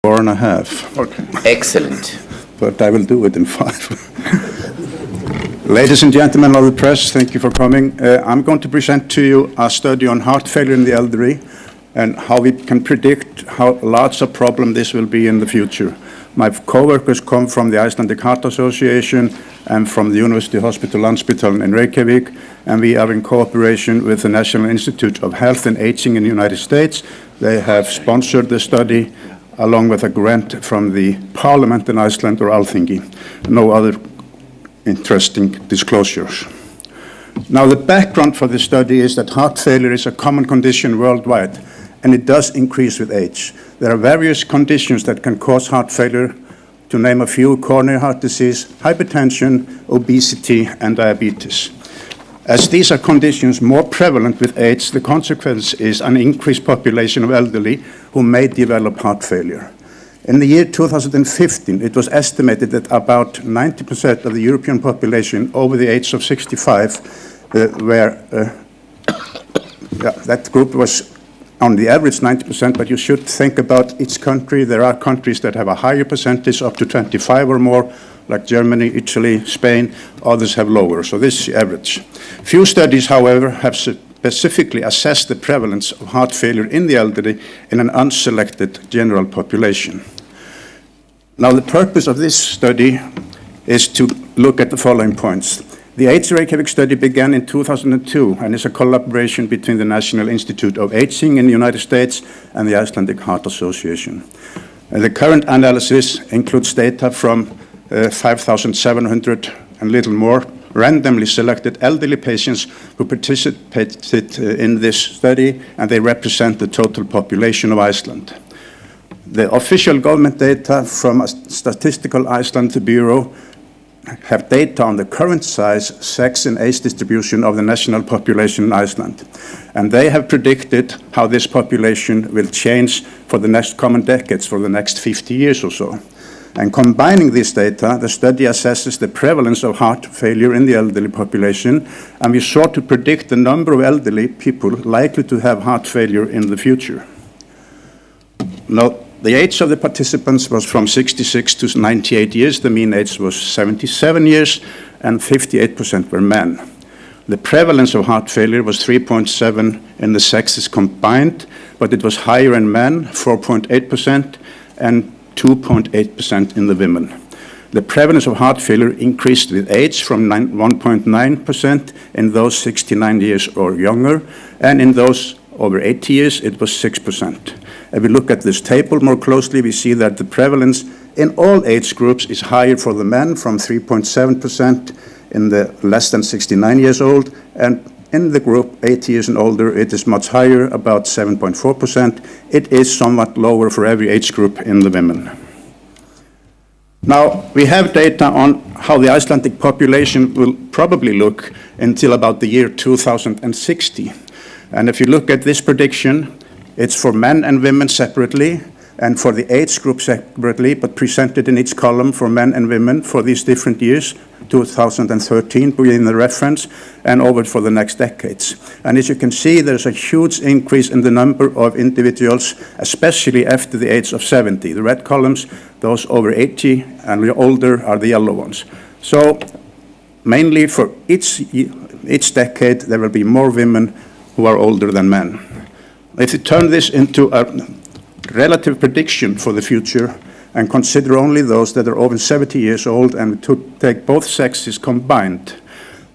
4.5. Okay. Excellent. But I will do it in 5. Ladies and gentlemen of the press, thank you for coming. I'm going to present to you a study on heart failure in the elderly and how we can predict how large a problem this will be in the future. My co-workers come from the Icelandic Heart Association and from the University Hospital Landspítalan in Reykjavik, and we are in cooperation with the National Institute of Health and Aging in the United States. They have sponsored the study along with a grant from the Parliament in Iceland, or Alþingi. No other interesting disclosures. Now, the background for this study is that heart failure is a common condition worldwide, and it does increase with age. There are various conditions that can cause heart failure, to name a few: coronary heart disease, hypertension, obesity, and diabetes. As these are conditions more prevalent with age, the consequence is an increased population of elderly who may develop heart failure. In the year 2015, it was estimated that about 90% of the European population over the age of 65 that group was on the average 90%, but you should think about each country. There are countries that have a higher percentage, up to 25 or more, like Germany, Italy, Spain. Others have lower, so this is the average. Few studies, however, have specifically assessed the prevalence of heart failure in the elderly in an unselected general population. Now, the purpose of this study is to look at the following points. The AGES-Reykjavik Study began in 2002 and is a collaboration between the National Institute of Aging in the United States and the Icelandic Heart Association. The current analysis includes data from 5,700 and little more randomly selected elderly patients who participated in this study, and they represent the total population of Iceland. The official government data from a Statistical Iceland Bureau have data on the current size, sex, and age distribution of the national population in Iceland. And they have predicted how this population will change for the next coming decades, for the next 50 years or so. And combining this data, the study assesses the prevalence of heart failure in the elderly population, and we sought to predict the number of elderly people likely to have heart failure in the future. Now, the age of the participants was from 66 to 98 years. The mean age was 77 years, and 58% were men. The prevalence of heart failure was 3.7 in the sexes combined, but it was higher in men, 4.8%, and 2.8% in the women. The prevalence of heart failure increased with age from 1.9% in those 69 years or younger, and in those over 80 years, it was 6%. If we look at this table more closely, we see that the prevalence in all age groups is higher for the men, from 3.7% in the less than 69 years old, and in the group 80 years and older, it is much higher, about 7.4%. It is somewhat lower for every age group in the women. Now, we have data on how the Icelandic population will probably look until about the year 2060. And if you look at this prediction, it's for men and women separately, and for the age group separately, but presented in each column for men and women for these different years, 2013 being the reference, and over for the next decades. And as you can see, there's a huge increase in the number of individuals, especially after the age of 70. The red columns, those over 80 and older, are the yellow ones. So mainly for each decade, there will be more women who are older than men. If you turn this into a relative prediction for the future and consider only those that are over 70 years old and to take both sexes combined,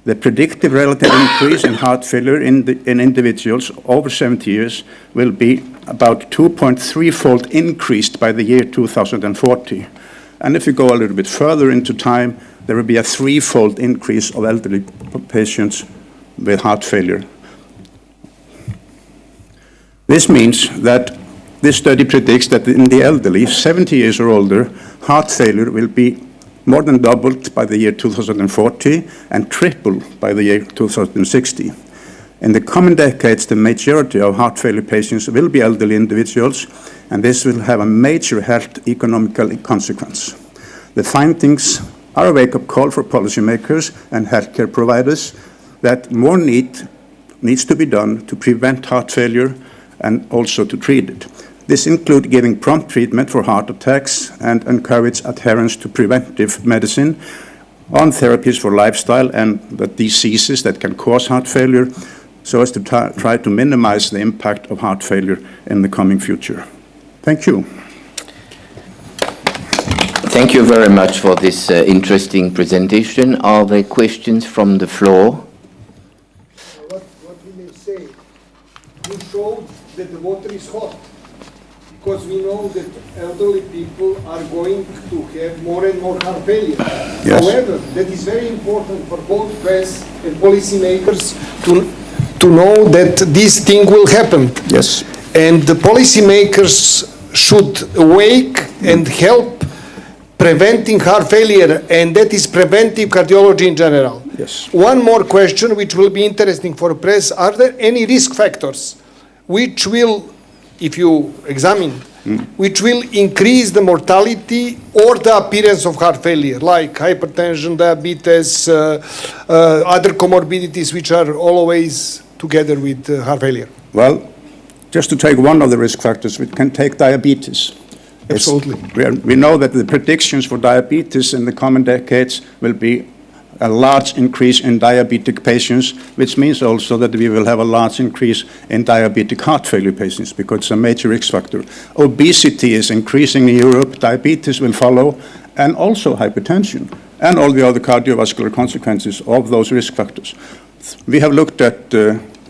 the predicted relative increase in heart failure in individuals over 70 years will be about 2.3-fold increased by the year 2040. And if you go a little bit further into time, there will be a 3-fold increase of elderly patients with heart failure. This means that this study predicts that in the elderly, 70 years or older, heart failure will be more than doubled by the year 2040 and tripled by the year 2060. In the coming decades, the majority of heart failure patients will be elderly individuals, and this will have a major health economical consequence. The findings are a wake-up call for policymakers and healthcare providers that more needs to be done to prevent heart failure and also to treat it. This includes giving prompt treatment for heart attacks and encourage adherence to preventive medicine on therapies for lifestyle and the diseases that can cause heart failure, so as to try to minimize the impact of heart failure in the coming future. Thank you. Thank you very much for this interesting presentation. Are there questions from the floor? What we may say, you showed that the water is hot, because we know that elderly people are going to have more and more heart failure. Yes. However, that is very important for both press and policymakers to know that this thing will happen. Yes. And the policymakers should awake and help preventing heart failure, and that is preventive cardiology in general. Yes. One more question, which will be interesting for press. Are there any risk factors which will, if you examine, which will increase the mortality or the appearance of heart failure, like hypertension, diabetes, other comorbidities which are always together with heart failure? Well, just to take one of the risk factors, we can take diabetes. Absolutely. We know that the predictions for diabetes in the coming decades will be a large increase in diabetic patients, which means also that we will have a large increase in diabetic heart failure patients, because it's a major risk factor. Obesity is increasing in Europe, diabetes will follow, and also hypertension, and all the other cardiovascular consequences of those risk factors. We have looked at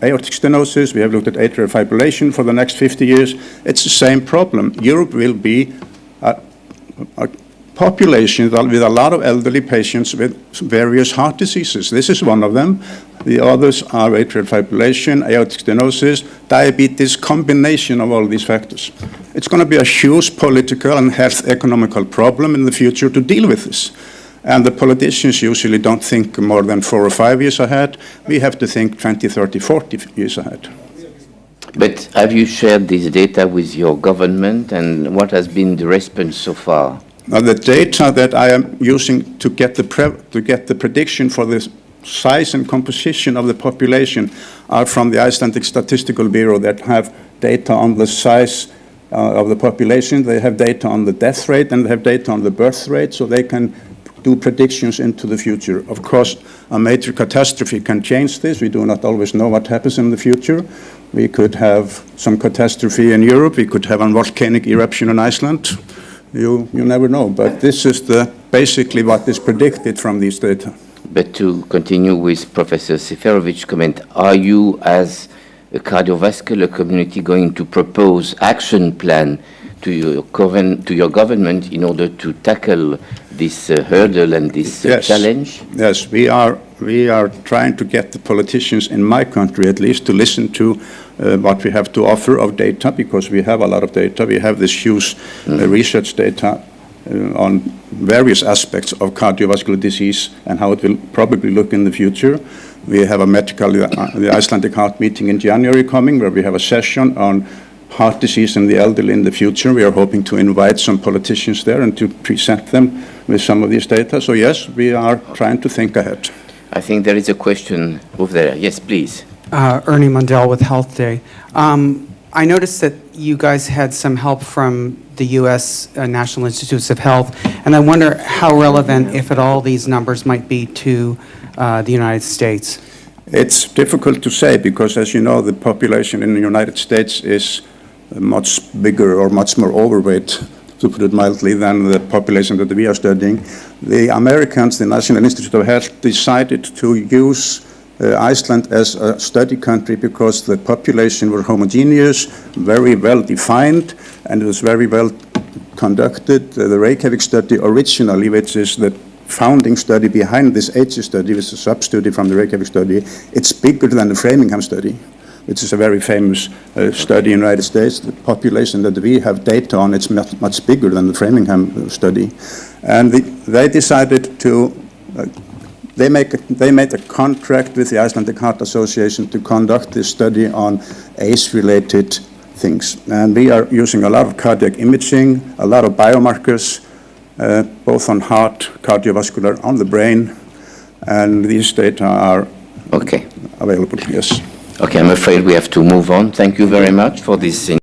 aortic stenosis, we have looked at atrial fibrillation for the next 50 years. It's the same problem. Europe will be a population with a lot of elderly patients with various heart diseases. This is one of them. The others are atrial fibrillation, aortic stenosis, diabetes, combination of all these factors. It's going to be a huge political and health economical problem in the future to deal with this. And the politicians usually don't think more than 4 or 5 years ahead. We have to think 20, 30, 40 years ahead. But have you shared this data with your government, and what has been the response so far? Now, the data that I am using to get the prediction for the size and composition of the population are from the Icelandic Statistical Bureau, that have data on the size of the population. They have data on the death rate, and they have data on the birth rate, so they can do predictions into the future. Of course, a major catastrophe can change this. We do not always know what happens in the future. We could have some catastrophe in Europe. We could have a volcanic eruption in Iceland. You never know. But this is basically what is predicted from these data. But to continue with Professor Seferovic's comment, are you, as a cardiovascular community, going to propose action plan to your government in order to tackle this hurdle and this challenge? Yes, we are trying to get the politicians in my country, at least, to listen to what we have to offer of data, because we have a lot of data. We have this huge research data on various aspects of cardiovascular disease and how it will probably look in the future. We have the Icelandic Heart meeting in January coming, where we have a session on heart disease in the elderly in the future. We are hoping to invite some politicians there and to present them with some of these data. So yes, we are trying to think ahead. I think there is a question over there. Yes, please. Ernie Mundell with Health Day. I noticed that you guys had some help from the U.S. National Institutes of Health, and I wonder how relevant, if at all, these numbers might be to the United States. It's difficult to say, because, as you know, the population in the United States is much bigger or much more overweight, to put it mildly, than the population that we are studying. The Americans, the National Institute of Health, decided to use Iceland as a study country because the population were homogeneous, very well defined, and it was very well conducted. The Reykjavik study originally, which is the founding study behind this AGES study, which is a sub-study from the Reykjavik study, it's bigger than the Framingham study, which is a very famous study in the United States. The population that we have data on, it's much bigger than the Framingham study. And they decided to, they made a contract with the Icelandic Heart Association to conduct this study on ACE-related things. And we are using a lot of cardiac imaging, a lot of biomarkers, both on heart, cardiovascular, on the brain, and these data are available, yes. Okay, I'm afraid we have to move on. Thank you very much for this.